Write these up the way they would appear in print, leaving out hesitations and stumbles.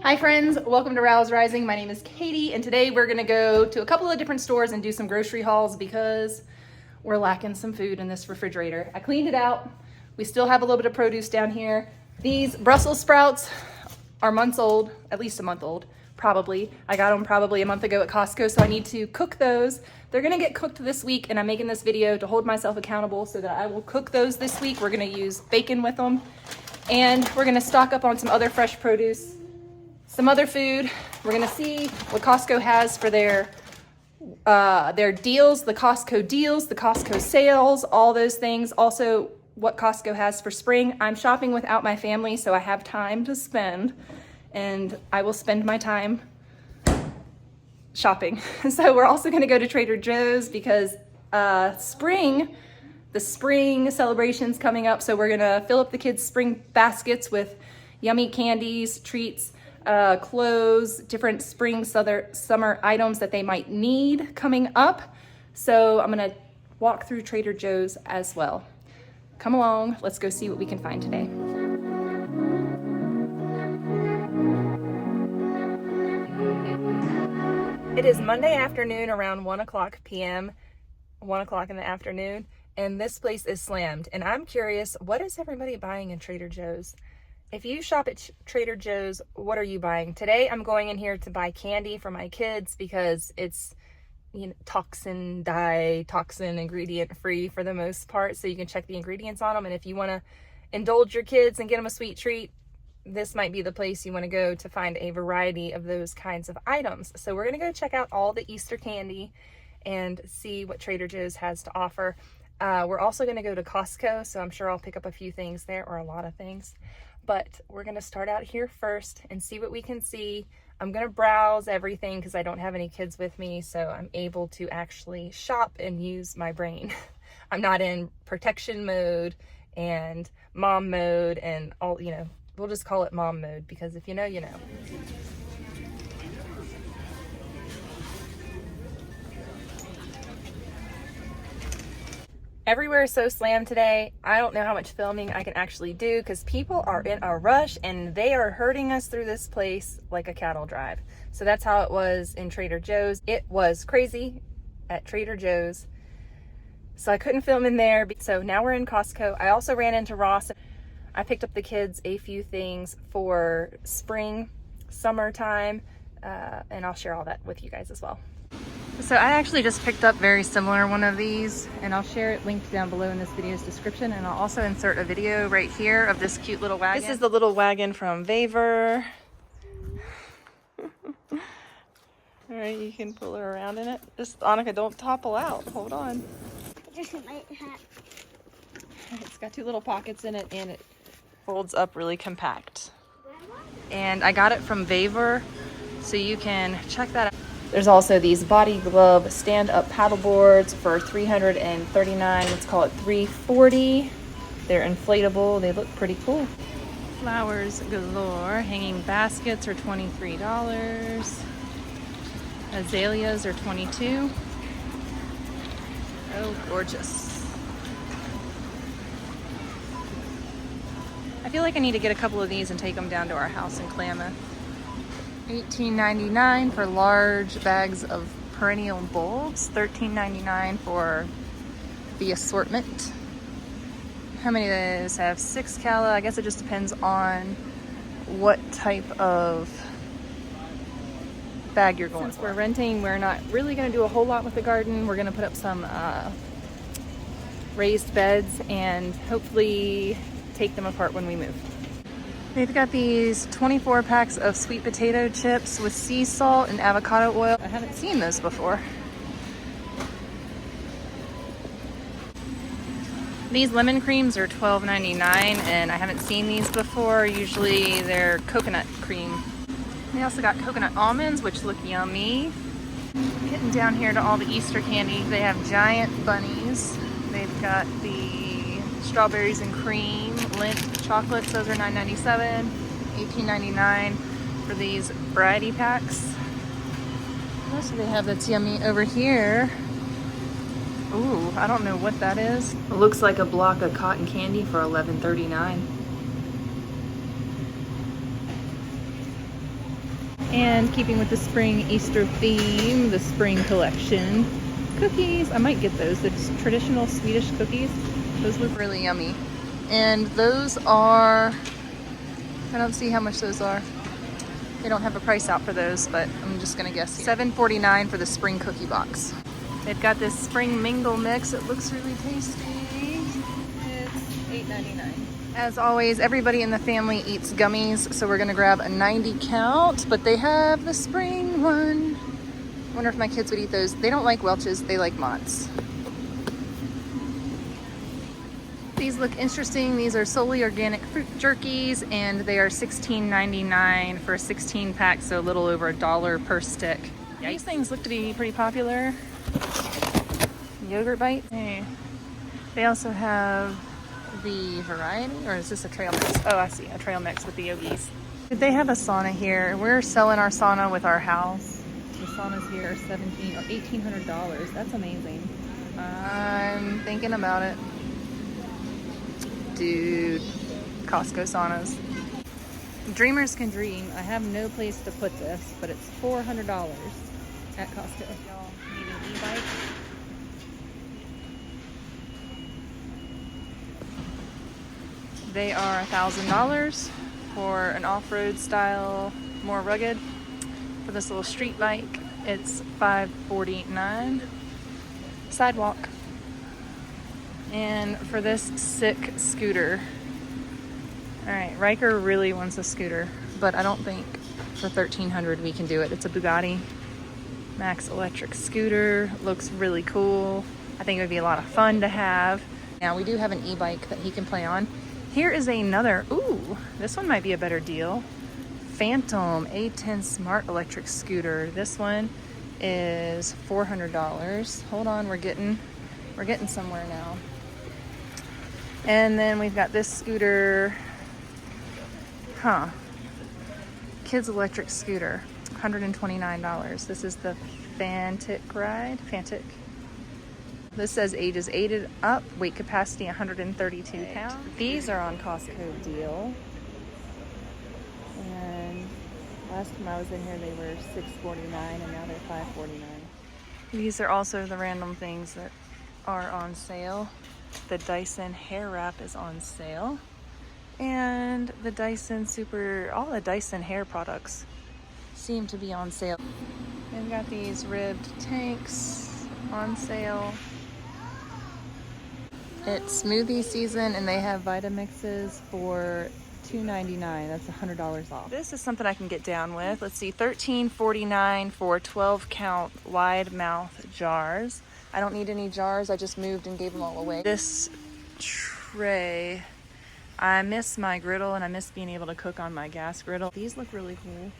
Hi friends, welcome to Rouse Rising. My name is Katie and today we're gonna go to a couple of different stores and do some grocery hauls because we're lacking some food in this refrigerator. I cleaned it out. We still have a little bit of produce down here. These Brussels sprouts are months old, at least a month old, probably. I got them probably a month ago at Costco, so I need to cook those. They're gonna get cooked this week and I'm making this video to hold myself accountable so that I will cook those this week. We're gonna use bacon with them and we're gonna stock up on some other fresh produce. Some other food. We're gonna see what Costco has for their deals, the Costco sales, all those things. Also, what Costco has for spring. I'm shopping without my family, so I have time to spend, and I will spend my time shopping. So we're also gonna go to Trader Joe's because the spring celebration's coming up, so we're gonna fill up the kids' spring baskets with yummy candies, treats, clothes, different spring, summer items that they might need coming up. So I'm gonna walk through Trader Joe's as well. Come along, let's go see what we can find today. It is Monday afternoon around 1 p.m., 1 o'clock in the afternoon, and this place is slammed. And I'm curious, what is everybody buying in Trader Joe's? If you shop at Trader Joe's, what are you buying? Today, I'm going in here to buy candy for my kids because it's, you know, toxin ingredient free for the most part. So you can check the ingredients on them. And if you want to indulge your kids and get them a sweet treat, this might be the place you want to go to find a variety of those kinds of items. So we're going to go check out all the Easter candy and see what Trader Joe's has to offer. We're also going to go to Costco, so I'm sure I'll pick up a few things there, or a lot of things. But we're gonna start out here first and see what we can see. I'm gonna browse everything because I don't have any kids with me, so I'm able to actually shop and use my brain. I'm not in protection mode and mom mode and all, you know, we'll just call it mom mode because if you know, you know. Everywhere is so slammed today. I don't know how much filming I can actually do because people are in a rush and they are herding us through this place like a cattle drive. So that's how it was in Trader Joe's. It was crazy at Trader Joe's. So I couldn't film in there. So now we're in Costco. I also ran into Ross. I picked up the kids a few things for spring, summertime, and I'll share all that with you guys as well. So I actually just picked up very similar one of these and I'll share it linked down below in this video's description, and I'll also insert a video right here of this cute little wagon. This is the little wagon from Vaver. All right, you can pull her around in it. Just, Annika, don't topple out. Hold on. Just my hat. It's got two little pockets in it and it folds up really compact. And I got it from Vaver, so you can check that out. There's also these body glove stand-up paddle boards for $339. Let's call it $340. They're inflatable. They look pretty cool. Flowers galore. Hanging baskets are $23. Azaleas are $22. Oh, gorgeous. I feel like I need to get a couple of these and take them down to our house in Klamath. $18.99 for large bags of perennial bulbs. $13.99 for the assortment. How many of those have 6 cala? I guess it just depends on what type of bag you're going for. Since we're renting, we're not really going to do a whole lot with the garden. We're going to put up some raised beds and hopefully take them apart when we move. They've got these 24 packs of sweet potato chips with sea salt and avocado oil. I haven't seen those before. These lemon creams are $12.99 and I haven't seen these before. Usually they're coconut cream. They also got coconut almonds, which look yummy. Getting down here to all the Easter candy. They have giant bunnies. They've got the strawberries and cream, Lindt chocolates, those are $9.97, $18.99 for these variety packs. What else do they have that's yummy over here? Ooh, I don't know what that is. It looks like a block of cotton candy for $11.39. And keeping with the spring Easter theme, the spring collection. Cookies, I might get those. The traditional Swedish cookies. Those look really yummy. And those are, I don't see how much those are. They don't have a price out for those, but I'm just gonna guess here. $7.49 for the spring cookie box. They've got this spring mingle mix. It looks really tasty. It's $8.99. As always, everybody in the family eats gummies, so we're gonna grab a 90 count, but they have the spring one. I wonder if my kids would eat those. They don't like Welch's, they like Mott's. These look interesting. These are solely organic fruit jerkies, and they are $16.99 for a 16 pack, so a little over $1 per stick. Yikes. These things look to be pretty popular. Yogurt bites. Hey. They also have the variety, or is this a trail mix? Oh, I see, a trail mix with the yogis. They have a sauna here. We're selling our sauna with our house. The saunas here are $1,700 or $1,800. That's amazing. I'm thinking about it. Dude, Costco saunas. Dreamers can dream. I have no place to put this, but it's $400 at Costco. Y'all need an e-bike? They are $1,000 for an off-road style, more rugged. For this little street bike, it's $549. Sidewalk. And for this sick scooter, all right, Riker really wants a scooter, but I don't think for $1,300 we can do it. It's a Bugatti Max electric scooter. Looks really cool. I think it would be a lot of fun to have. Now we do have an e-bike that he can play on. Here is another, ooh, this one might be a better deal. Phantom A10 Smart Electric Scooter. This one is $400. Hold on, we're getting somewhere now. And then we've got this scooter, kids electric scooter, $129. This is the Fantic ride, Fantic. This says ages 8 up, weight capacity 132 pounds. These are on Costco deal. And last time I was in here, they were $6.49, and now they're $5.49. These are also the random things that are on sale. The Dyson hair wrap is on sale. And the Dyson all the Dyson hair products seem to be on sale. They've got these ribbed tanks on sale. It's smoothie season, and they have Vitamixes for $2.99. That's $100 off. This is something I can get down with. Let's see, $13.49 for 12 count wide mouth jars. I don't need any jars. I just moved and gave them all away. This tray, I miss my griddle, and I miss being able to cook on my gas griddle. These look really cool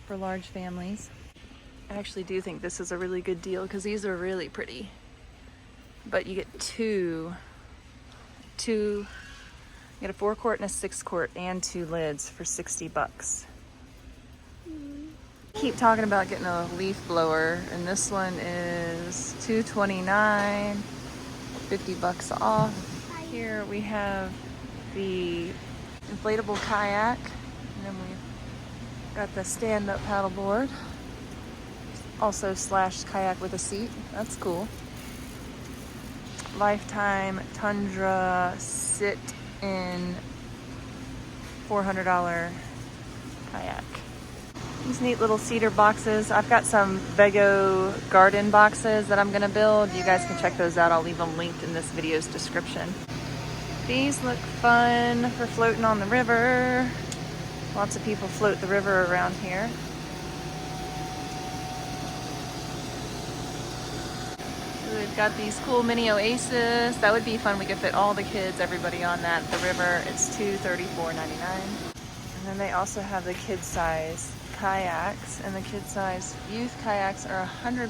for large families. I actually do think this is a really good deal because these are really pretty. But you get two, you get a 4-quart and a 6-quart and 2 lids for $60. Keep talking about getting a leaf blower, and this one is $229, $50 off. Here we have the inflatable kayak, and then we've got the stand-up paddleboard, also / kayak with a seat. That's cool. Lifetime Tundra sit-in $400 kayak. These neat little cedar boxes. I've got some Vego garden boxes that I'm gonna build. You guys can check those out. I'll leave them linked in this video's description. These look fun for floating on the river. Lots of people float the river around here. We've got these cool mini oasis. That would be fun. We could fit all the kids, everybody on that. The river, it's $234.99. And then they also have the kid size kayaks, and the kid size youth kayaks are $100.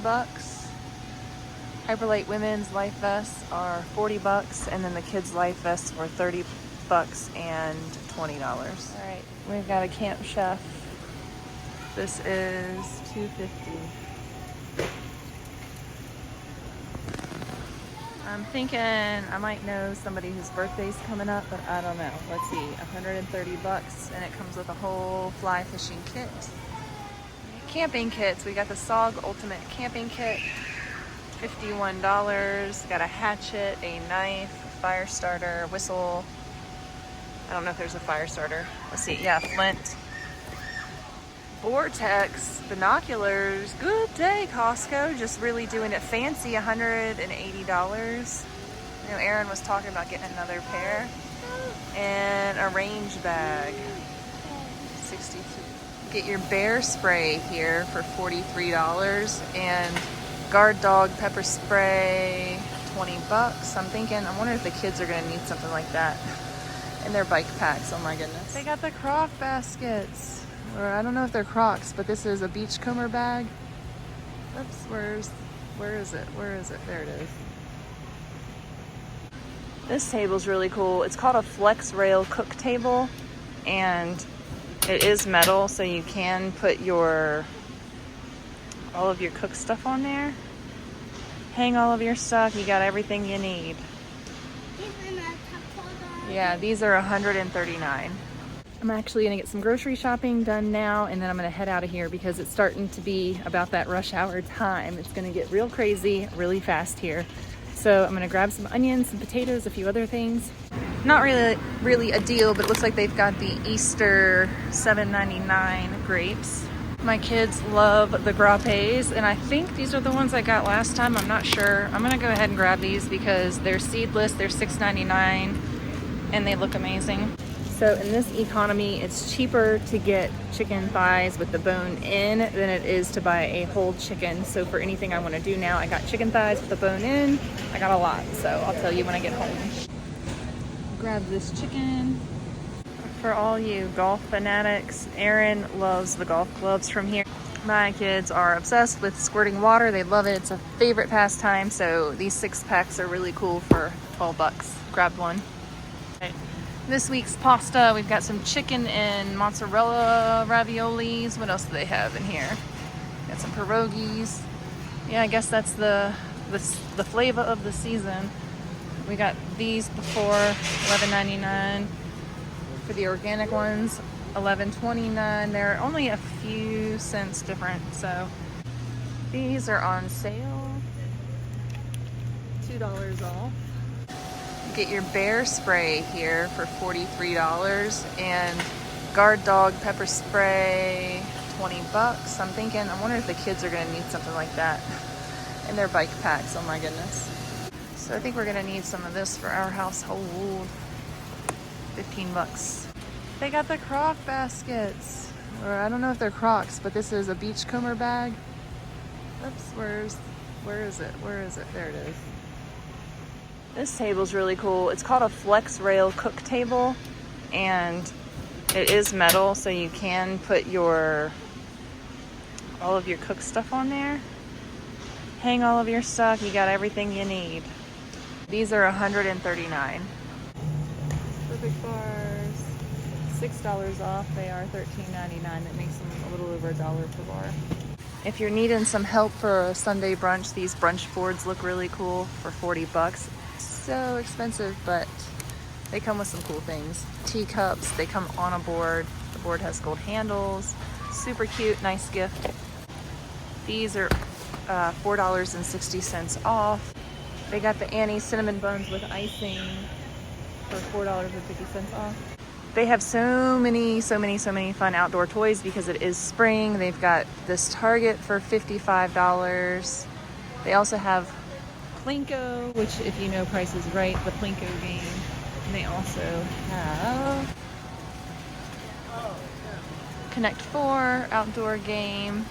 Hyperlight women's life vests are $40, and then the kids life vests were $30 and $20. All right, we've got a Camp Chef. This is $250. I'm thinking I might know somebody whose birthday's coming up, but I don't know. Let's see, $130, and it comes with a whole fly fishing kit. camping kits. We got the SOG Ultimate Camping Kit, $51. Got a hatchet, a knife, fire starter, whistle. I don't know if there's a fire starter. Let's see. Yeah, flint. Vortex, binoculars. Good day, Costco. Just really doing it fancy. $180. You know, Aaron was talking about getting another pair. And a range bag. 62. Get your bear spray here for $43. And guard dog pepper spray, $20. I wonder if the kids are gonna need something like that. And their bike packs, oh my goodness. They got the croc baskets. Or I don't know if they're Crocs, but this is a beachcomber bag. Oops, where is it? There it is. This table's really cool. It's called a flex rail cook table, and it is metal, so you can put all of your cook stuff on there. Hang all of your stuff. You got everything you need. Yeah, these are $139. I'm actually gonna get some grocery shopping done now, and then I'm gonna head out of here because it's starting to be about that rush hour time. It's gonna get real crazy really fast here. So I'm gonna grab some onions, some potatoes, a few other things. Not really a deal, but it looks like they've got the Easter $7.99 grapes. My kids love the grappes, and I think these are the ones I got last time. I'm not sure. I'm gonna go ahead and grab these because they're seedless, they're $6.99, and they look amazing. So in this economy, it's cheaper to get chicken thighs with the bone in than it is to buy a whole chicken. So for anything I want to do now, I got chicken thighs with the bone in. I got a lot, so I'll tell you when I get home. Grab this chicken. For all you golf fanatics, Aaron loves the golf clubs from here. My kids are obsessed with squirting water. They love it. It's a favorite pastime. So these 6-packs are really cool for $12. Grabbed one. This week's pasta, we've got some chicken and mozzarella raviolis. What else do they have in here? Got some pierogies. Yeah, I guess that's the flavor of the season. We got these before, $11.99. For the organic ones, $11.29. They're only a few cents different, so these are on sale. $2 off. Get your bear spray here for $43, and guard dog pepper spray, $20. I wonder if the kids are gonna need something like that. And their bike packs, oh my goodness. So I think we're gonna need some of this for our household. $15. They got the croc baskets. Or I don't know if they're Crocs, but this is a beachcomber bag. Oops, where is it? There it is. This table's really cool. It's called a flex rail cook table, and it is metal, so you can put all of your cook stuff on there. Hang all of your stuff. You got everything you need. These are $139. Perfect bars, $6 off. They are $13.99. That makes them a little over $1 per bar. If you're needing some help for a Sunday brunch, these brunch boards look really cool for $40. So expensive, but they come with some cool things. Teacups, they come on a board. The board has gold handles. Super cute, nice gift. These are $4.60 off. They got the Annie cinnamon buns with icing for $4.50 off. They have so many fun outdoor toys because it is spring. They've got this Target for $55. They also have Plinko, which if you know Price is Right, the Plinko game. And they also have Connect 4, outdoor game,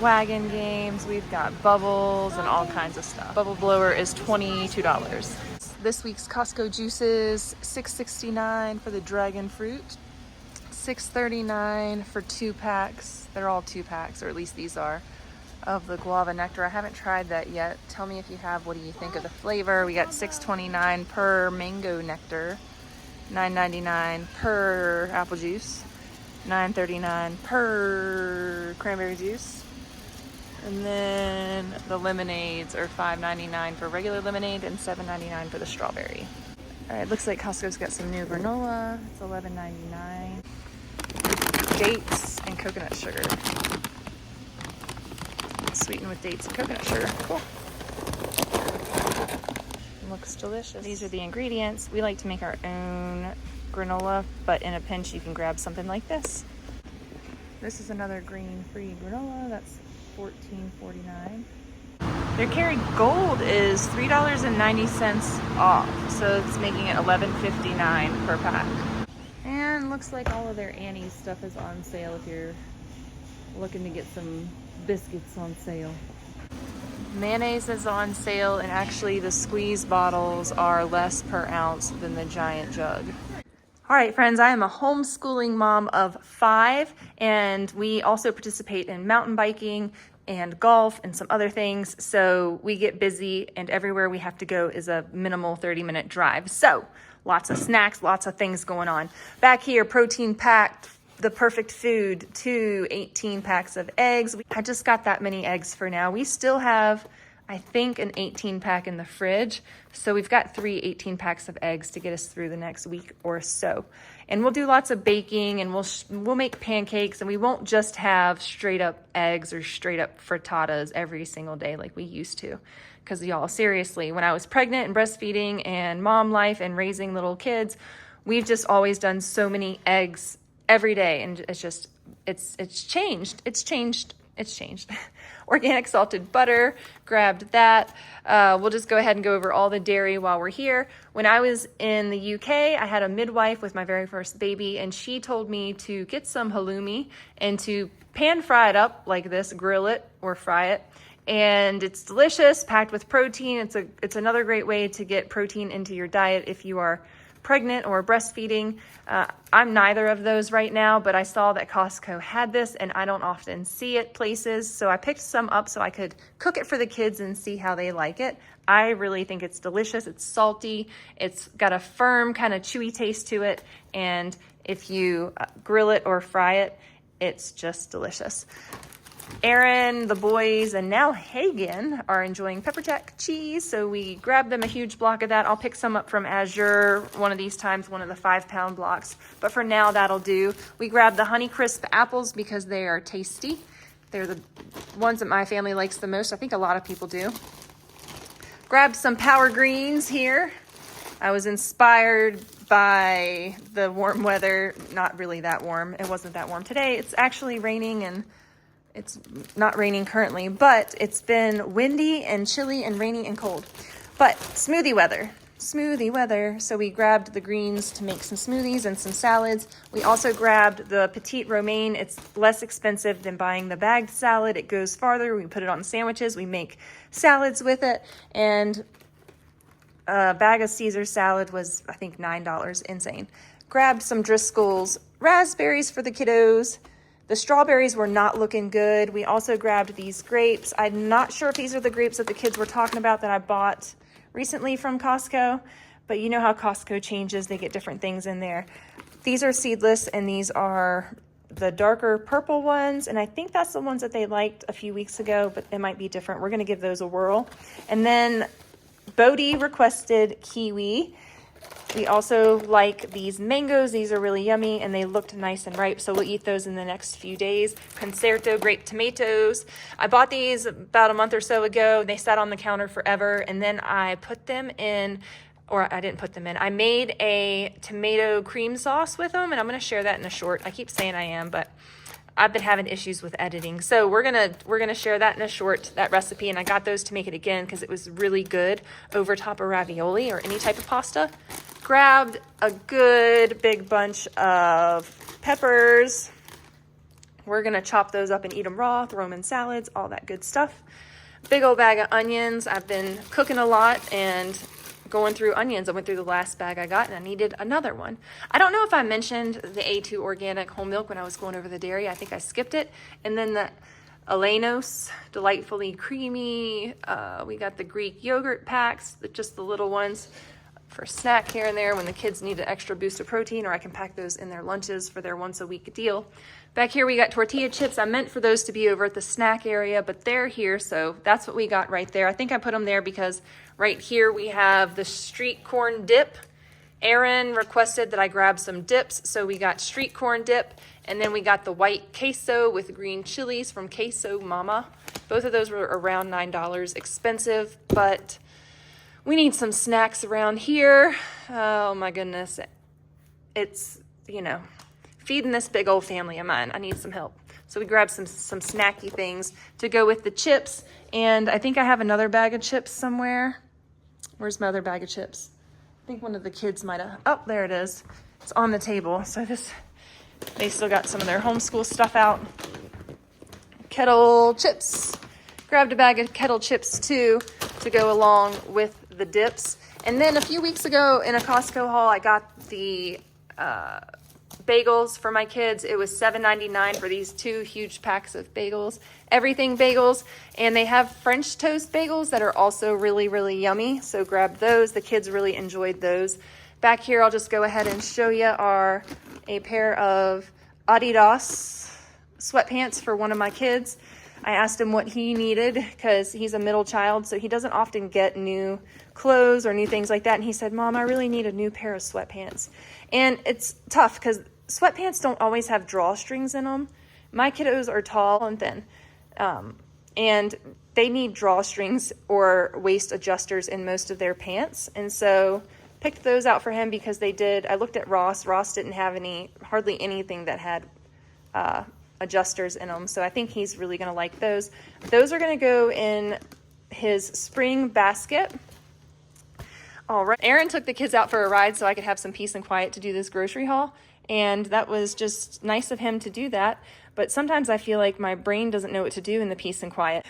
wagon games. We've got bubbles and all kinds of stuff. Bubble blower is $22. This week's Costco juices, $6.69 for the dragon fruit, $6.39 for 2-packs. They're all 2-packs, or at least these are, of the guava nectar. I haven't tried that yet. Tell me if you have. What do you think of the flavor? We got $6.29 per mango nectar, $9.99 per apple juice, $9.39 per cranberry juice. And then the lemonades are $5.99 for regular lemonade and $7.99 for the strawberry. All right, looks like Costco's got some new granola. It's $11.99. Dates and coconut sugar. Sweetened with dates and coconut sugar. Cool. Looks delicious. These are the ingredients. We like to make our own granola, but in a pinch you can grab something like this. This is another grain-free granola. That's $14.49. Their Kerry Gold is $3.90 off, so it's making it $11.59 per pack. And looks like all of their Annie's stuff is on sale if you're looking to get some biscuits on sale. Mayonnaise is on sale, and actually the squeeze bottles are less per ounce than the giant jug. All right, friends, I am a homeschooling mom of 5, and we also participate in mountain biking and golf and some other things. So we get busy, and everywhere we have to go is a minimal 30-minute drive. So lots of snacks, lots of things going on. Back here, protein packed, the perfect food, 2 18 packs of eggs. I just got that many eggs for now. We still have, I think, an 18 pack in the fridge. So we've got 3 18 packs of eggs to get us through the next week or so. And we'll do lots of baking, and we'll make pancakes, and we won't just have straight up eggs or straight up frittatas every single day like we used to. Because y'all, seriously, when I was pregnant and breastfeeding and mom life and raising little kids, we've just always done so many eggs every day, and it's just, it's changed. Organic salted butter, grabbed that. We'll just go ahead and go over all the dairy while we're here. When I was in the UK, I had a midwife with my very first baby, and she told me to get some halloumi and to pan fry it up like this, grill it or fry it. And it's delicious, packed with protein. It's another great way to get protein into your diet if you are pregnant or breastfeeding. I'm neither of those right now, but I saw that Costco had this, and I don't often see it places, so I picked some up so I could cook it for the kids and see how they like it. I really think it's delicious. It's salty. It's got a firm kind of chewy taste to it, and if you grill it or fry it, it's just delicious. Aaron, the boys, and now Hagen are enjoying pepper jack cheese, so we grabbed them a huge block of that. I'll pick some up from Azure one of these times, one of the 5-pound blocks, but for now that'll do. We grabbed the Honeycrisp apples because they are tasty. They're the ones that my family likes the most. I think a lot of people do. Grabbed some Power Greens here. I was inspired by the warm weather. Not really that warm. It wasn't that warm today. It's actually raining, and it's not raining currently, but it's been windy and chilly and rainy and cold. But smoothie weather. So we grabbed the greens to make some smoothies and some salads. We also grabbed the petite romaine. It's less expensive than buying the bagged salad. It goes farther. We put it on sandwiches. We make salads with it. And a bag of Caesar salad was, I think, $9. Insane. Grabbed some Driscoll's raspberries for the kiddos. The strawberries were not looking good. We also grabbed these grapes. I'm not sure if these are the grapes that the kids were talking about that I bought recently from Costco, but you know how Costco changes. They get different things in there. These are seedless, and these are the darker purple ones, and I think that's the ones that they liked a few weeks ago, but it might be different. We're going to give those a whirl. And then Bodie requested kiwi. We also like these mangoes. These are really yummy, and they looked nice and ripe, so we'll eat those in the next few days. Concerto grape tomatoes. I bought these about a month or so ago. They sat on the counter forever, and then I put them in, or I didn't put them in. I made a tomato cream sauce with them, and I'm going to share that in a short. I keep saying I am, but I've been having issues with editing. So we're gonna share that in a short, that recipe, and I got those to make it again because it was really good over top of ravioli or any type of pasta. Grabbed a good big bunch of peppers. We're gonna chop those up and eat them raw, throw them in salads, all that good stuff. Big old bag of onions. I've been cooking a lot and going through onions. I went through the last bag I got, and I needed another one. I don't know if I mentioned the A2 organic whole milk when I was going over the dairy. I think I skipped it. And then the Alenos, delightfully creamy. We got the Greek yogurt packs, just the little ones for a snack here and there when the kids need an extra boost of protein, or I can pack those in their lunches for their once a week deal. Back here we got tortilla chips. I meant for those to be over at the snack area, but they're here, so that's what we got right there. I think I put them there because right here we have the street corn dip, Aaron requested that I grab some dips, so we got street corn dip, and then we got the white queso with green chilies from Queso Mama. Both of those were around $9, expensive, but we need some snacks around here. Oh my goodness. It's, you know, feeding this big old family of mine. I need some help. So we grabbed some snacky things to go with the chips, and I think I have another bag of chips somewhere. Where's my other bag of chips? I think one of the kids might have, oh, there it is. It's on the table. So they still got some of their homeschool stuff out. Kettle chips. Grabbed a bag of kettle chips too to go along with the dips. And then a few weeks ago in a Costco haul, I got the bagels for my kids. It was $7.99 for these 2 huge packs of bagels, everything bagels, and they have French toast bagels that are also really, really yummy. So grab those. The kids really enjoyed those. Back here, I'll just go ahead and show you are a pair of Adidas sweatpants for one of my kids. I asked him what he needed because he's a middle child, so he doesn't often get new clothes or new things like that. And he said, Mom, I really need a new pair of sweatpants. And it's tough because sweatpants don't always have drawstrings in them. My kiddos are tall and thin, and they need drawstrings or waist adjusters in most of their pants. And so picked those out for him because they did. I looked at Ross. Ross didn't have hardly anything that had adjusters in them. So I think he's really going to like those. Those are going to go in his spring basket. All right. Aaron took the kids out for a ride so I could have some peace and quiet to do this grocery haul. And that was just nice of him to do that. But sometimes I feel like my brain doesn't know what to do in the peace and quiet.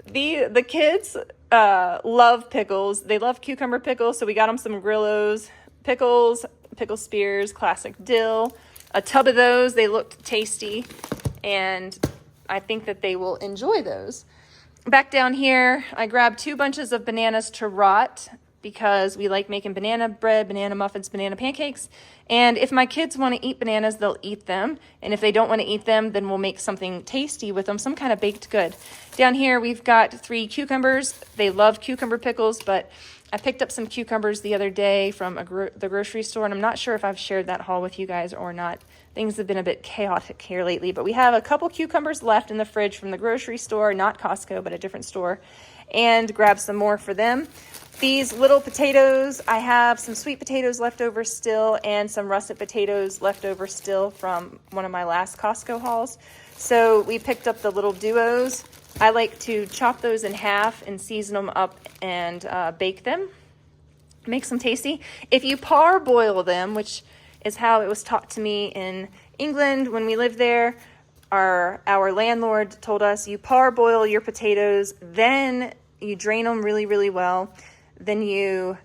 The kids love pickles. They love cucumber pickles. So we got them some Grillo's pickles, pickle spears, classic dill, a tub of those. They looked tasty, and I think that they will enjoy those. Back down here, I grabbed 2 bunches of bananas to rot because we like making banana bread, banana muffins, banana pancakes. And if my kids want to eat bananas, they'll eat them. And if they don't want to eat them, then we'll make something tasty with them, some kind of baked good. Down here, we've got 3 cucumbers. They love cucumber pickles, but I picked up some cucumbers the other day from the grocery store, and I'm not sure if I've shared that haul with you guys or not. Things have been a bit chaotic here lately, but we have a couple cucumbers left in the fridge from the grocery store, not Costco, but a different store, and grab some more for them. These little potatoes, I have some sweet potatoes left over still and some russet potatoes left over still from one of my last Costco hauls. So we picked up the little duos. I like to chop those in half and season them up and bake them. Makes them tasty. If you parboil them, which is how it was taught to me in England when we lived there, our landlord told us you parboil your potatoes, then you drain them really, really well. Then you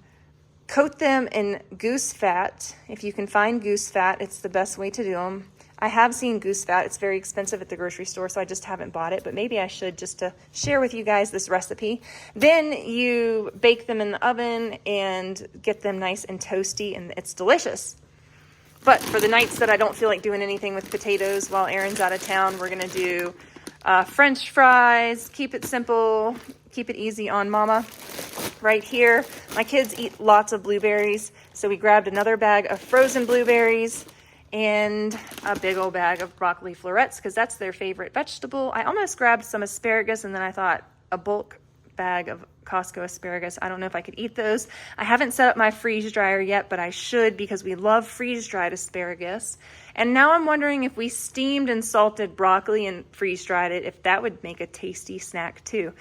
coat them in goose fat. If you can find goose fat, it's the best way to do them. I have seen goose fat. It's very expensive at the grocery store, so I just haven't bought it, but maybe I should just to share with you guys this recipe. Then you bake them in the oven and get them nice and toasty, and it's delicious. But for the nights that I don't feel like doing anything with potatoes while Aaron's out of town, we're going to do French fries. Keep it simple. Keep it easy on mama. Right here, my kids eat lots of blueberries, so we grabbed another bag of frozen blueberries and a big old bag of broccoli florets because that's their favorite vegetable. I almost grabbed some asparagus, and then I thought a bulk bag of Costco asparagus. I don't know if I could eat those. I haven't set up my freeze dryer yet, but I should because we love freeze dried asparagus. And now I'm wondering if we steamed and salted broccoli and freeze dried it, if that would make a tasty snack too.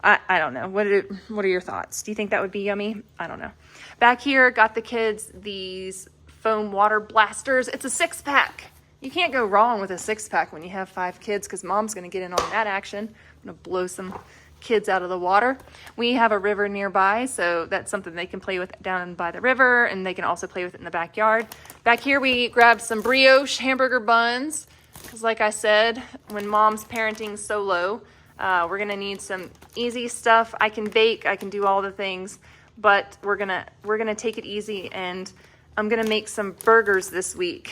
I don't know. What are your thoughts? Do you think that would be yummy? I don't know. Back here, got the kids these foam water blasters. It's a 6-pack. You can't go wrong with a 6-pack when you have 5 kids because mom's going to get in on that action. I'm going to blow some kids out of the water. We have a river nearby, so that's something they can play with down by the river, and they can also play with it in the backyard. Back here, we grabbed some brioche hamburger buns because, like I said, when mom's parenting solo, we're gonna need some easy stuff. I can bake, I can do all the things, but we're gonna take it easy, and I'm gonna make some burgers this week.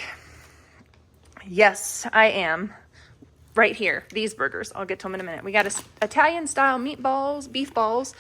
Yes, I am. Right here, these burgers. I'll get to them in a minute. We got Italian style meatballs, beef balls,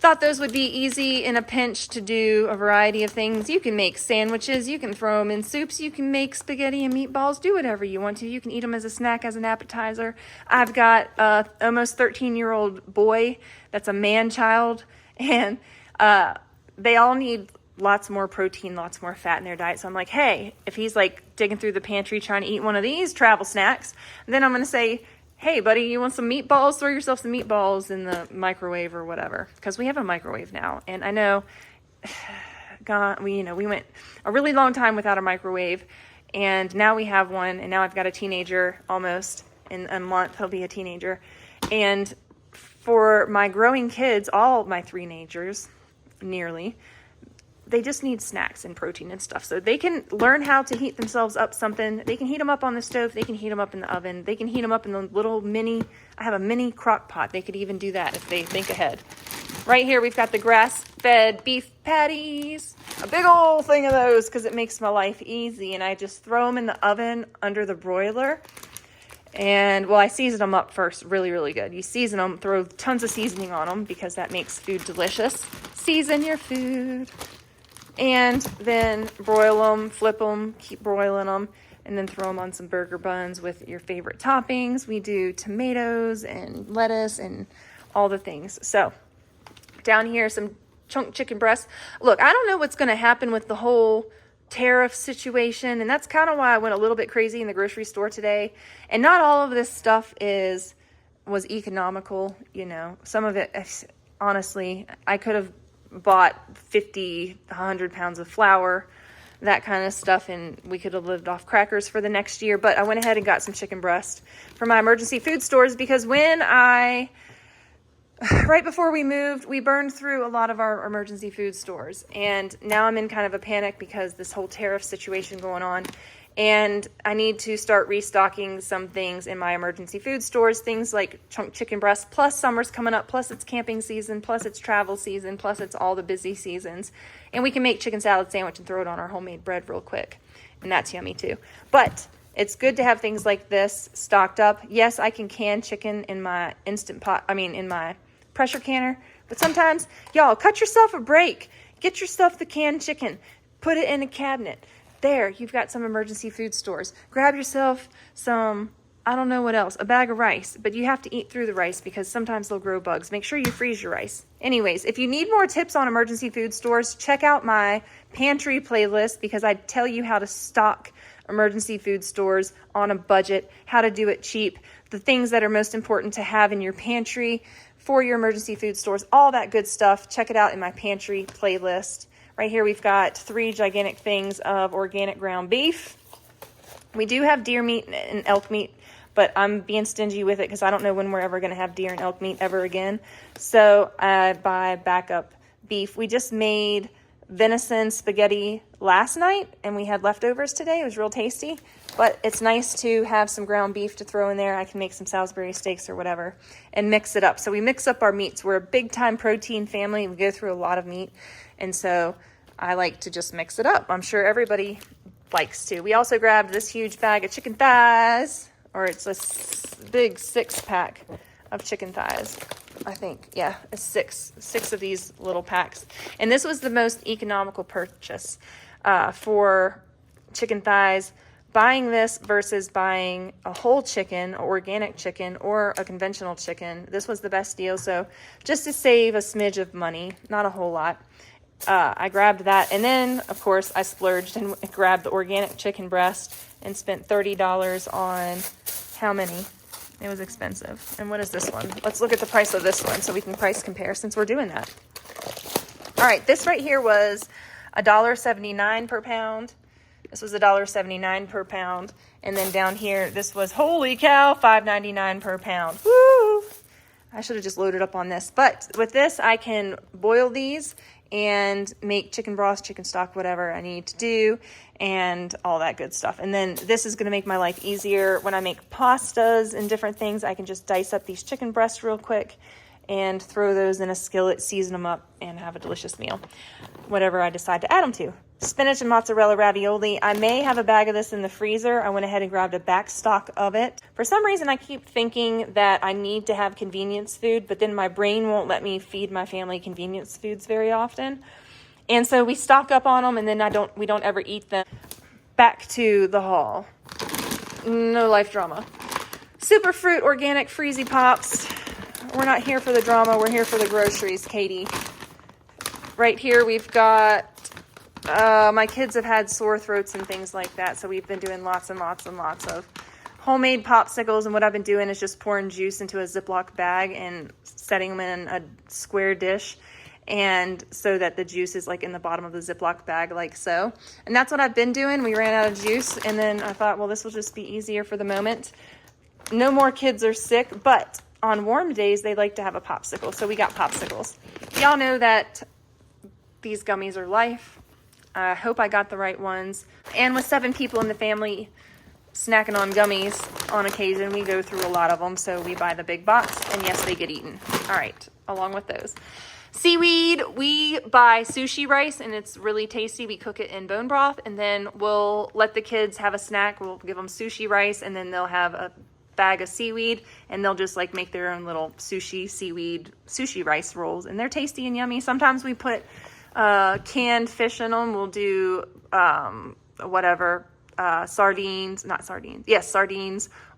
thought those would be easy in a pinch to do a variety of things. You can make sandwiches, you can throw them in soups, you can make spaghetti and meatballs, do whatever you want to. You can eat them as a snack, as an appetizer. I've got a almost 13-year-old boy that's a man-child, and they all need lots more protein, lots more fat in their diet. So I'm like, hey, if he's like digging through the pantry trying to eat one of these travel snacks, then I'm going to say, hey, buddy, you want some meatballs? Throw yourself some meatballs in the microwave or whatever. Because we have a microwave now. And I know, we went a really long time without a microwave. And now we have one. And now I've got a teenager almost. In a month, he'll be a teenager. And for my growing kids, all my teenagers, nearly, they just need snacks and protein and stuff. So they can learn how to heat themselves up something. They can heat them up on the stove. They can heat them up in the oven. They can heat them up in the little mini, I have a mini crock pot. They could even do that if they think ahead. Right here, we've got the grass-fed beef patties. A big old thing of those because it makes my life easy. And I just throw them in the oven under the broiler. And, well, I season them up first really, really good. You season them, throw tons of seasoning on them because that makes food delicious. Season your food. And then broil them, flip them, keep broiling them, and then throw them on some burger buns with your favorite toppings. We do tomatoes and lettuce and all the things. So down here, some chunk chicken breasts. Look, I don't know what's going to happen with the whole tariff situation, and that's kind of why I went a little bit crazy in the grocery store today. And not all of this stuff was economical, you know. Some of it, honestly, I could have bought 50, 100 pounds of flour, that kind of stuff, and we could have lived off crackers for the next year. But I went ahead and got some chicken breast from my emergency food stores because right before we moved, we burned through a lot of our emergency food stores. And now I'm in kind of a panic because this whole tariff situation going on. And I need to start restocking some things in my emergency food stores, things like chunk chicken breast, plus summer's coming up, plus it's camping season, plus it's travel season, plus it's all the busy seasons. And we can make chicken salad sandwich and throw it on our homemade bread real quick. And that's yummy too. But it's good to have things like this stocked up. Yes, I can can chicken in my in my pressure canner. But sometimes, y'all, cut yourself a break. Get yourself the canned chicken. Put it in a cabinet. There, you've got some emergency food stores. Grab yourself some, I don't know what else, a bag of rice. But you have to eat through the rice because sometimes they'll grow bugs. Make sure you freeze your rice. Anyways, if you need more tips on emergency food stores, check out my pantry playlist because I tell you how to stock emergency food stores on a budget, how to do it cheap, the things that are most important to have in your pantry for your emergency food stores, all that good stuff. Check it out in my pantry playlist. Right here, we've got 3 gigantic things of organic ground beef. We do have deer meat and elk meat, but I'm being stingy with it because I don't know when we're ever going to have deer and elk meat ever again. So I buy backup beef. We just made venison spaghetti last night, and we had leftovers today. It was real tasty, but it's nice to have some ground beef to throw in there. I can make some Salisbury steaks or whatever and mix it up. So we mix up our meats. We're a big-time protein family. We go through a lot of meat. And so I like to just mix it up. I'm sure everybody likes to. We also grabbed this huge bag of chicken thighs, or it's a big 6-pack of chicken thighs. I think, yeah, it's six of these little packs. And this was the most economical purchase for chicken thighs. Buying this versus buying a whole chicken, or organic chicken, or a conventional chicken, this was the best deal. So just to save a smidge of money, not a whole lot, I grabbed that. And then, of course, I splurged and grabbed the organic chicken breast and spent $30 on how many? It was expensive. And what is this one? Let's look at the price of this one so we can price compare since we're doing that. All right, this right here was $1.79 per pound. This was $1.79 per pound. And then down here, this was, holy cow, $5.99 per pound. Woo! I should have just loaded up on this. But with this, I can boil these and make chicken broth, chicken stock, whatever I need to do, and all that good stuff. And then this is going to make my life easier. When I make pastas and different things, I can just dice up these chicken breasts real quick and throw those in a skillet, season them up, and have a delicious meal, whatever I decide to add them to. spinach and mozzarella ravioli. I may have a bag of this in the freezer. I went ahead and grabbed a back stock of it. For some reason, I keep thinking that I need to have convenience food, but then my brain won't let me feed my family convenience foods very often. And so we stock up on them, and then we don't ever eat them. Back to the haul. No life drama. Superfruit organic freezy pops. We're not here for the drama. We're here for the groceries, Katie. Right here, we've got, my kids have had sore throats and things like that, so we've been doing lots and lots and lots of homemade popsicles, and what I've been doing is just pouring juice into a Ziploc bag and setting them in a square dish, and so that the juice is like in the bottom of the Ziploc bag like so. And that's what I've been doing. We ran out of juice, and then I thought, well, this will just be easier for the moment. No more kids are sick, but on warm days, they like to have a popsicle, so we got popsicles. Y'all know that these gummies are life. I hope I got the right ones. And with 7 people in the family snacking on gummies on occasion, we go through a lot of them, so we buy the big box, and yes, they get eaten. All right, along with those. Seaweed, we buy sushi rice, and it's really tasty. We cook it in bone broth, and then we'll let the kids have a snack. We'll give them sushi rice, and then they'll have a bag of seaweed, and they'll just like make their own little sushi rice rolls, and they're tasty and yummy. Sometimes we put canned fish in them. We'll do sardines,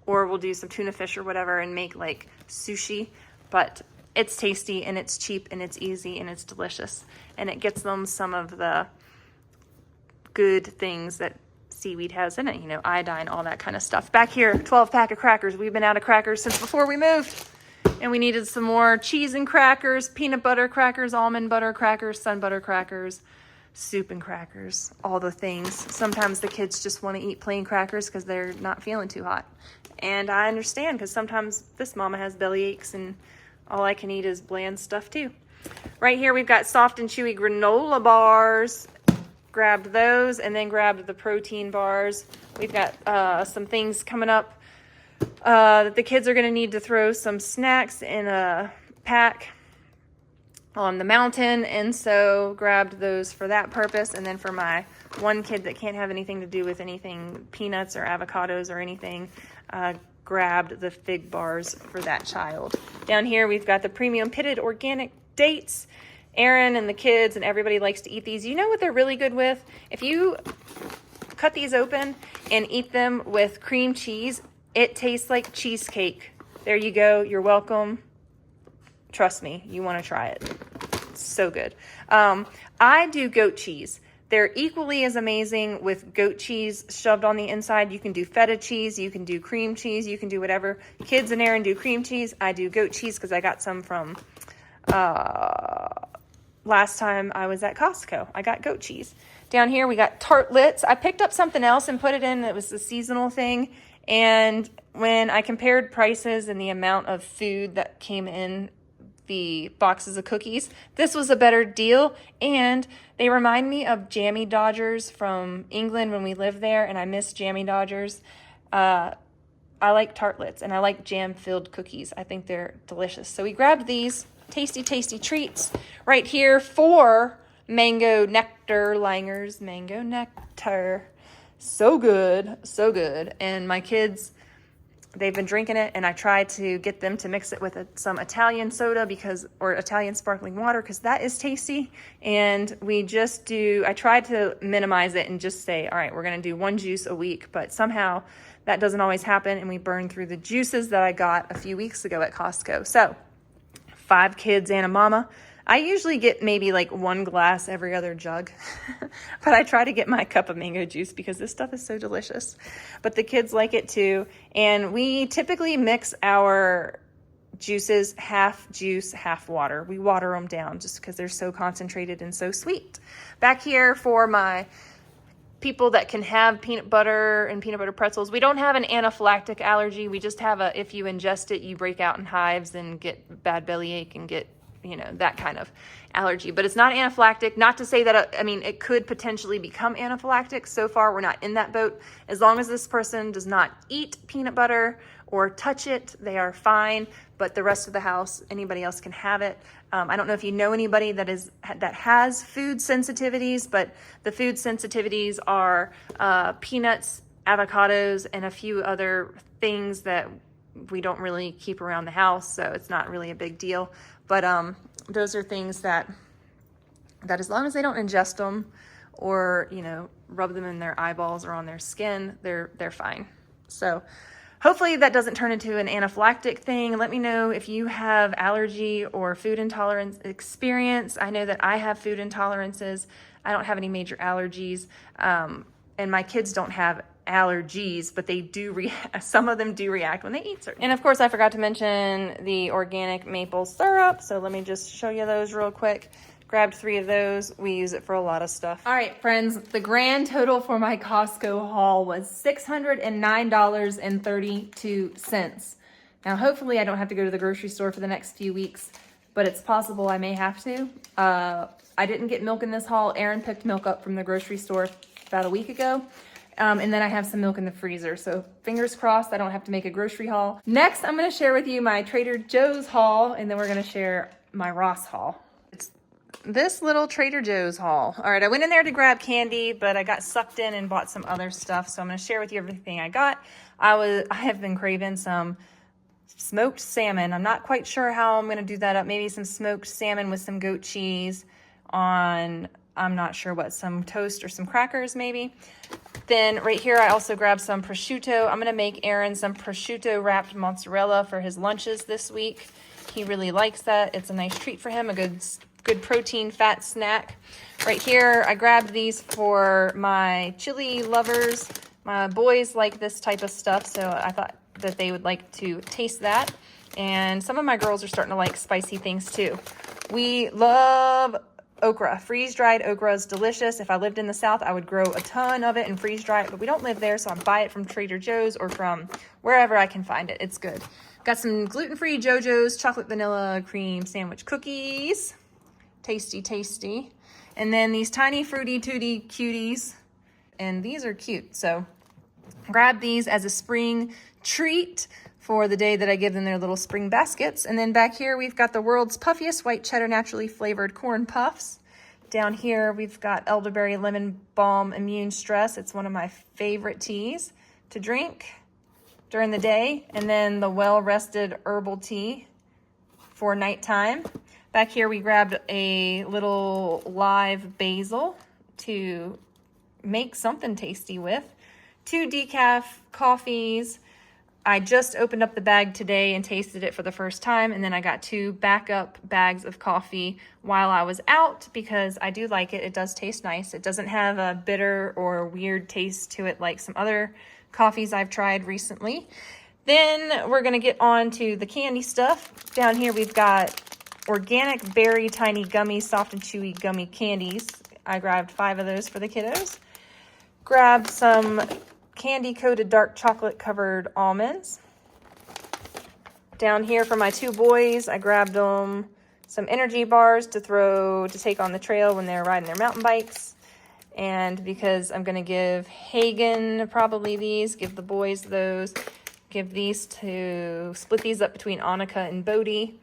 or we'll do some tuna fish or whatever and make like sushi. But it's tasty and it's cheap and it's easy and it's delicious, and it gets them some of the good things that seaweed has in it, you know, iodine, all that kind of stuff. Back here, 12-pack of crackers. We've been out of crackers since before we moved. And we needed some more cheese and crackers, peanut butter crackers, almond butter crackers, sun butter crackers, soup and crackers, all the things. Sometimes the kids just want to eat plain crackers because they're not feeling too hot. And I understand, because sometimes this mama has belly aches and all I can eat is bland stuff too. Right here we've got soft and chewy granola bars. Grabbed those, and then grabbed the protein bars. We've got some things coming up that the kids are going to need to throw some snacks in a pack on the mountain, and so grabbed those for that purpose. And then for my one kid that can't have anything to do with anything peanuts or avocados or anything, grabbed the fig bars for that child. Down here we've got the premium pitted organic dates. Aaron and the kids and everybody likes to eat these. You know what they're really good with? If you cut these open and eat them with cream cheese, it tastes like cheesecake. There you go. You're welcome. Trust me, you want to try it. It's so good. I do goat cheese. They're equally as amazing with goat cheese shoved on the inside. You can do feta cheese. You can do cream cheese. You can do whatever. Kids and Aaron do cream cheese. I do goat cheese because I got some from last time I was at Costco. I got goat cheese. Down here we got tartlets. I picked up something else and put it in. It was a seasonal thing. And when I compared prices and the amount of food that came in the boxes of cookies, this was a better deal. And they remind me of Jammy Dodgers from England when we lived there, and I miss Jammy Dodgers. I like tartlets, and I like jam-filled cookies. I think they're delicious. So we grabbed these. Tasty, tasty treats. Right here for mango nectar, Langer's mango nectar. So good, so good. And my kids, they've been drinking it, and I tried to get them to mix it with some Italian soda or Italian sparkling water, because that is tasty. And I tried to minimize it and just say, all right, we're going to do 1 juice a week, but somehow that doesn't always happen, and we burn through the juices that I got a few weeks ago at Costco. So 5 kids and a mama. I usually get maybe like 1 glass every other jug, but I try to get my cup of mango juice because this stuff is so delicious. But the kids like it too. And we typically mix our juices half juice, half water. We water them down just because they're so concentrated and so sweet. Back here for my people that can have peanut butter and peanut butter pretzels. We don't have an anaphylactic allergy. We just have if you ingest it, you break out in hives and get bad bellyache and get you know, that kind of allergy. But it's not anaphylactic. Not to say that, I mean, it could potentially become anaphylactic. So far, we're not in that boat. As long as this person does not eat peanut butter or touch it, they are fine. But the rest of the house, anybody else can have it. I don't know if you know anybody that has food sensitivities, but the food sensitivities are peanuts, avocados, and a few other things that we don't really keep around the house, so it's not really a big deal. But those are things that as long as they don't ingest them or, you know, rub them in their eyeballs or on their skin, they're fine. So hopefully that doesn't turn into an anaphylactic thing. Let me know if you have allergy or food intolerance experience. I know that I have food intolerances. I don't have any major allergies, and my kids don't have allergies, but they do some of them do react when they eat certain. And of course, I forgot to mention the organic maple syrup. So let me just show you those real quick. Grabbed 3 of those. We use it for a lot of stuff. All right, friends, the grand total for my Costco haul was $609.32. Now, hopefully I don't have to go to the grocery store for the next few weeks, but it's possible I may have to. I didn't get milk in this haul. Aaron picked milk up from the grocery store about a week ago. And then I have some milk in the freezer. So fingers crossed I don't have to make a grocery haul. Next, I'm going to share with you my Trader Joe's haul, and then we're going to share my Ross haul. It's this little Trader Joe's haul. All right, I went in there to grab candy, but I got sucked in and bought some other stuff. So I'm going to share with you everything I got. I have been craving some smoked salmon. I'm not quite sure how I'm going to do that up. Maybe some smoked salmon with some goat cheese on, I'm not sure what, some toast or some crackers maybe. Then right here, I also grabbed some prosciutto. I'm going to make Aaron some prosciutto wrapped mozzarella for his lunches this week. He really likes that. It's a nice treat for him, a good protein fat snack. Right here, I grabbed these for my chili lovers. My boys like this type of stuff, so I thought that they would like to taste that. And some of my girls are starting to like spicy things too. We love okra. Freeze-dried okra is delicious. If I lived in the South, I would grow a ton of it and freeze-dry it, but we don't live there, so I buy it from Trader Joe's or from wherever I can find it. It's good. Got some gluten-free JoJo's chocolate vanilla cream sandwich cookies. Tasty, tasty. And then these tiny fruity tooty cuties, and these are cute, so grab these as a spring treat for the day that I give them their little spring baskets. And then back here, we've got the world's puffiest white cheddar naturally flavored corn puffs. Down here, we've got elderberry lemon balm immune stress. It's one of my favorite teas to drink during the day. And then the well-rested herbal tea for nighttime. Back here, we grabbed a little live basil to make something tasty with. 2 decaf coffees. I just opened up the bag today and tasted it for the first time, and then I got 2 backup bags of coffee while I was out because I do like it. It does taste nice. It doesn't have a bitter or weird taste to it like some other coffees I've tried recently. Then we're going to get on to the candy stuff. Down here we've got organic berry tiny gummy, soft and chewy gummy candies. I grabbed 5 of those for the kiddos. Grabbed some candy-coated dark chocolate-covered almonds. Down here for my 2 boys, I grabbed them some energy bars to take on the trail when they're riding their mountain bikes. And because I'm going to give Hagen probably these, give the boys those, split these up between Annika and Bodhi.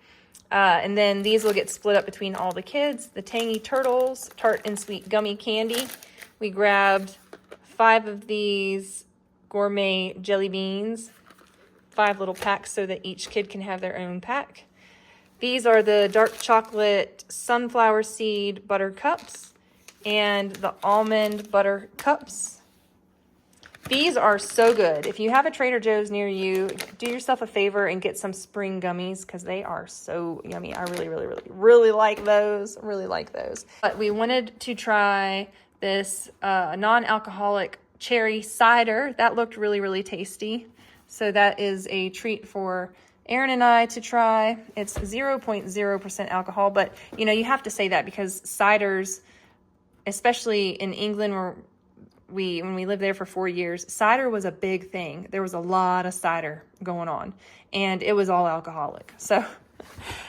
And then these will get split up between all the kids. The Tangy Turtles Tart and Sweet Gummy Candy. We grabbed 5 of these gourmet jelly beans, 5 little packs so that each kid can have their own pack. These are the dark chocolate sunflower seed butter cups and the almond butter cups. These are so good. If you have a Trader Joe's near you, do yourself a favor and get some spring gummies because they are so yummy. I really like those. Really like those. But we wanted to try this non-alcoholic cherry cider. That looked really tasty. So that is a treat for Aaron and I to try. It's 0.0% alcohol, but you know, you have to say that because ciders, especially in England where when we lived there for 4 years, cider was a big thing. There was a lot of cider going on and it was all alcoholic. So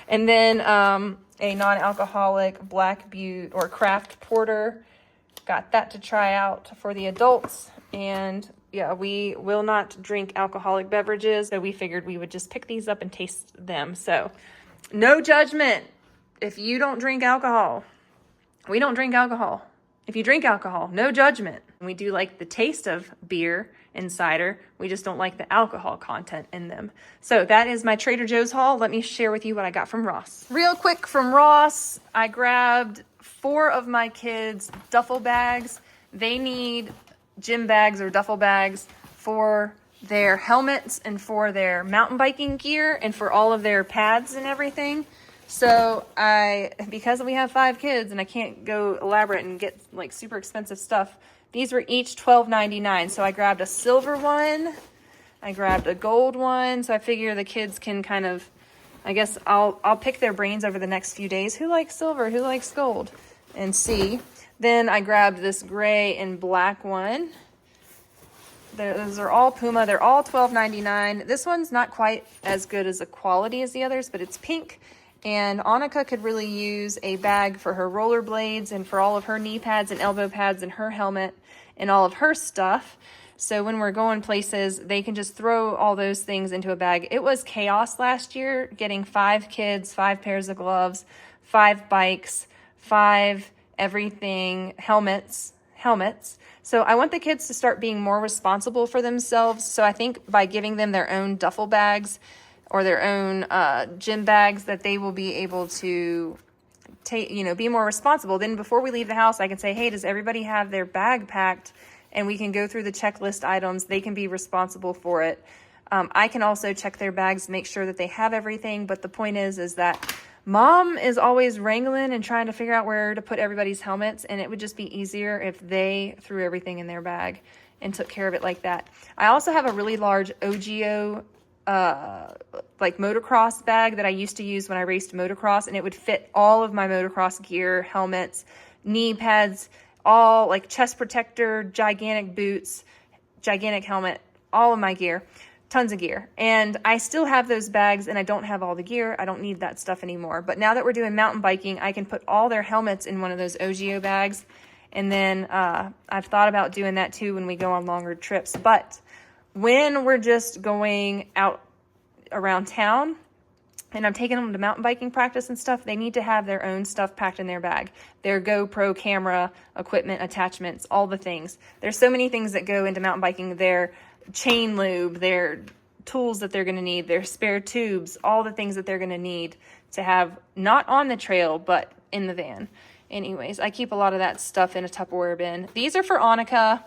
And then a non-alcoholic black butte or craft porter. Got that to try out for the adults. And yeah, we will not drink alcoholic beverages, so we figured we would just pick these up and taste them. So no judgment if you don't drink alcohol. We don't drink alcohol. If you drink alcohol, no judgment. We do like the taste of beer and cider. We just don't like the alcohol content in them. So that is my Trader Joe's haul. Let me share with you what I got from Ross. Real quick from Ross, I grabbed 4 of my kids' duffel bags. They need gym bags or duffel bags for their helmets and for their mountain biking gear and for all of their pads and everything. So because we have 5 kids and I can't go elaborate and get like super expensive stuff, these were each $12.99. So I grabbed a silver one, I grabbed a gold one. So I figure the kids can kind of, I guess I'll pick their brains over the next few days. Who likes silver? Who likes gold? And see. Then I grabbed this gray and black one. Those are all Puma. They're all $12.99. This one's not quite as good as a quality as the others, but it's pink. And Annika could really use a bag for her rollerblades and for all of her knee pads and elbow pads and her helmet and all of her stuff. So when we're going places, they can just throw all those things into a bag. It was chaos last year getting 5 kids, 5 pairs of gloves, 5 bikes, 5 everything, helmets. So I want the kids to start being more responsible for themselves. So I think by giving them their own duffel bags or their own gym bags, that they will be able to be more responsible. Then before we leave the house, I can say, hey, does everybody have their bag packed? And we can go through the checklist items. They can be responsible for it. I can also check their bags, make sure that they have everything. But the point is that Mom is always wrangling and trying to figure out where to put everybody's helmets. And it would just be easier if they threw everything in their bag and took care of it like that. I also have a really large OGO like motocross bag that I used to use when I raced motocross, and it would fit all of my motocross gear, helmets, knee pads, all like chest protector, gigantic boots, gigantic helmet, all of my gear, tons of gear. And I still have those bags, and I don't have all the gear. I don't need that stuff anymore. But now that we're doing mountain biking, I can put all their helmets in one of those OGO bags. And then I've thought about doing that too when we go on longer trips. But when we're just going out around town and I'm taking them to mountain biking practice and stuff, they need to have their own stuff packed in their bag. Their GoPro camera, equipment, attachments, all the things. There's so many things that go into mountain biking. Their chain lube, their tools that they're going to need, their spare tubes, all the things that they're going to need to have not on the trail, but in the van. Anyways, I keep a lot of that stuff in a Tupperware bin. These are for Annika.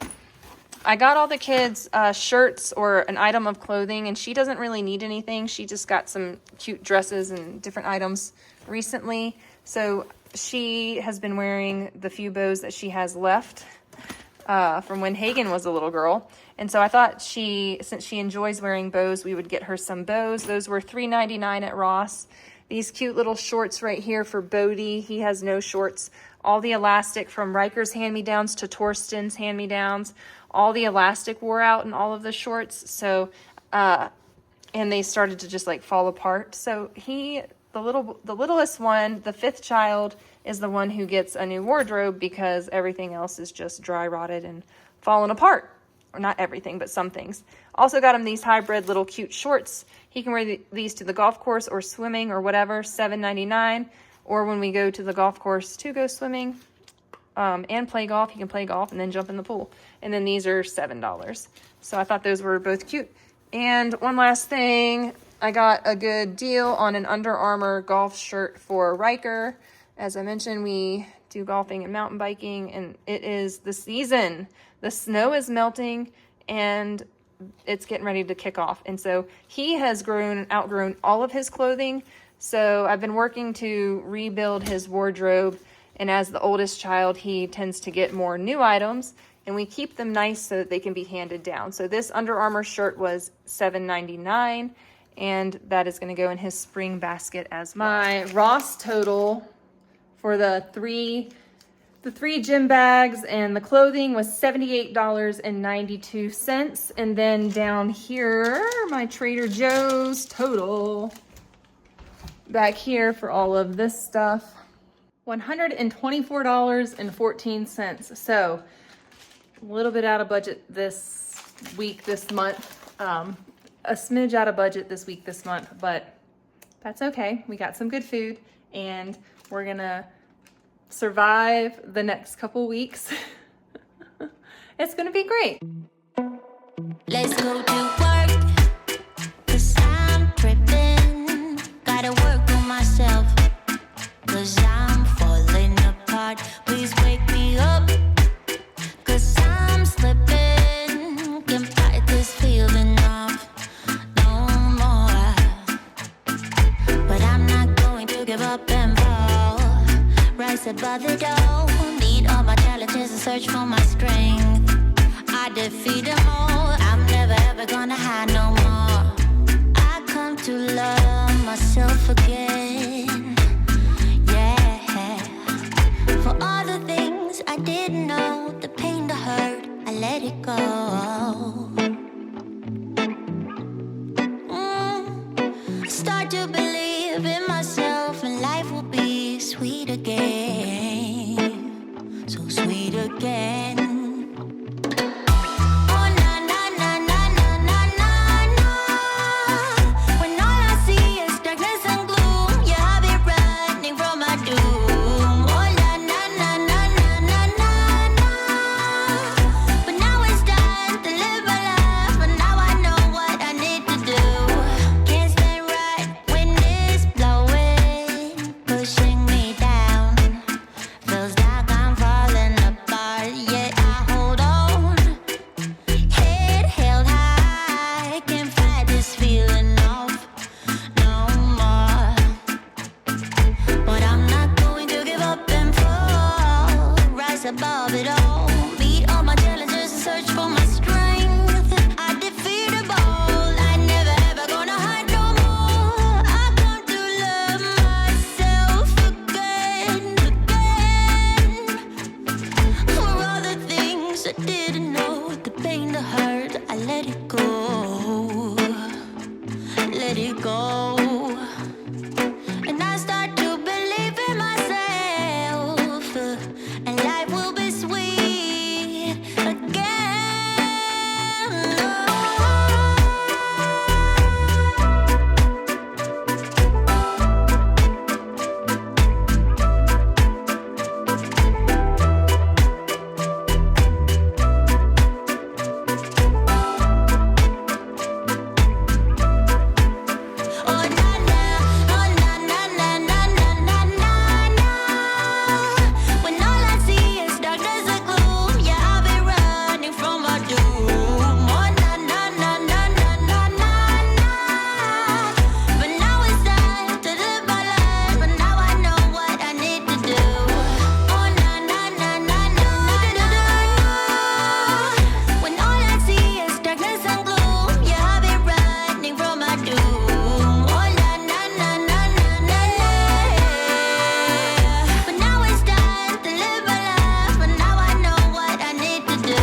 I got all the kids shirts or an item of clothing, and she doesn't really need anything. She just got some cute dresses and different items recently. So she has been wearing the few bows that she has left from when Hagen was a little girl. And so I thought since she enjoys wearing bows, we would get her some bows. Those were $3.99 at Ross. These cute little shorts right here for Bodie. He has no shorts. All the elastic from Riker's hand-me-downs to Torsten's hand-me-downs. All the elastic wore out in all of the shorts. So, and they started to just like fall apart. So the littlest one, the 5th child, is the one who gets a new wardrobe because everything else is just dry rotted and fallen apart. Or not everything, but some things. Also got him these hybrid little cute shorts. He can wear these to the golf course or swimming or whatever, $7.99. Or when we go to the golf course to go swimming and play golf, he can play golf and then jump in the pool. And then these are $7. So I thought those were both cute. And one last thing, I got a good deal on an Under Armour golf shirt for Riker. As I mentioned, we do golfing and mountain biking, and it is the season. The snow is melting, and it's getting ready to kick off. And so he has outgrown all of his clothing. So I've been working to rebuild his wardrobe. And as the oldest child, he tends to get more new items, and we keep them nice so that they can be handed down. So this Under Armour shirt was $7.99, and that is going to go in his spring basket as well. My Ross total for the three gym bags and the clothing was $78.92. And then down here, my Trader Joe's total back here for all of this stuff. $124.14. So a little bit out of budget this week, this month. A smidge out of budget this week, this month, but that's okay. We got some good food and we're gonna survive the next couple weeks. It's gonna be great. Let's go to work, 'cause I'm tripping. Gotta work on myself, 'cause I'm falling apart. Please wake me up, 'cause I'm slipping. Can't fight this feeling off no more. But I'm not going to give up and fall. Rise above the door, meet all my challenges and search for my strength. I defeat them all. I'm never ever gonna hide no more. I come to love myself again. Yeah. For all the things I didn't know, the pain, the hurt, I let it go. Start to believe in myself and life will be sweet again. So sweet again. Above it all, meet all my challenges and search for my strength. I defeat them all. I never ever gonna hide no more. I come to love myself again. For all the things I didn't know, the pain, the hurt, I let it go. Let it go. And I start to believe in myself, and life will be sweet again. Oh, na na, oh na na na na na na na na. When all I see is darkness and gloom, yeah, I'll be running from my doom. Oh na na na na na na na na. But now it's time to live my life, but now I know what I need to do. Oh na na na na na na na. When all I see is darkness and gloom, yeah, I'll be running from my doom. Oh na na na na na na na. But now it's time to live my life, but now I know what I need to do.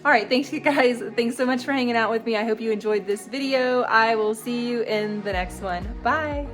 All right, thanks you guys. Thanks so much for hanging out with me. I hope you enjoyed this video. I will see you in the next one. Bye.